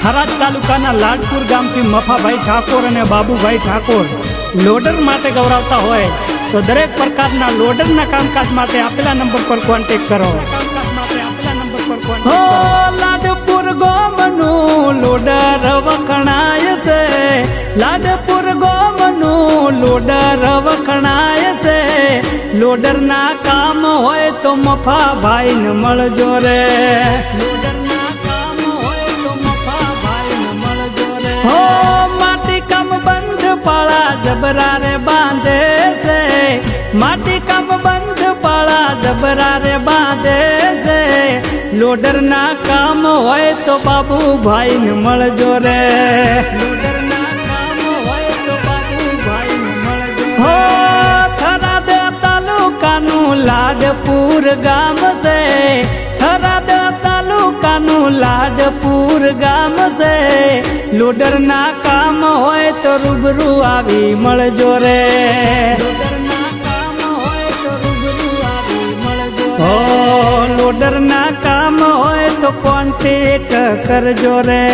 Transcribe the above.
થરાદ તાલુકાના લાડપુર ગામથી મફાભાઈ ઠાકોર અને બાબુભાઈ ઠાકોર લોડર માટે ગૌરવતા હોય તો દરેક પ્રકારના લોડરના કામકાજ માટે આપેલા નંબર પર કોન્ટેક્ટ કરો. લાડપુર ગોમનું લોડર વખણાય છે, લાડપુર ગોમનું લોડર વખણાય છે. લોડરના કામ હોય તો મફાભાઈ ને મળજો રે. લોડરના કામ હોય તો મફાભાઈ ને મળજો રે. હો માટી કામ બંધ પાળા જબરા રે બાંધે છે, માટી કામ બંધ પાળા જબરા રે બાંધે છે. લોડરના કામ હોય તો બાબુભાઈ ને મળજો રે. લોડરના કામ હોય તો બાબુભાઈ ને મળજો. હો થરાદ તાલુકાનું લાડપુર ગામ છે, થરાદ તાલુકાનું લાડપુર ગામ છે. લોડરના કામ હોય તો રૂબરૂ આવી મળજો રે. લોડરના કામ હોય તો રૂબરૂ આવી મળજો રે. લોડરના કામ હોય તો કોન્ટેક્ટ કરજો રે.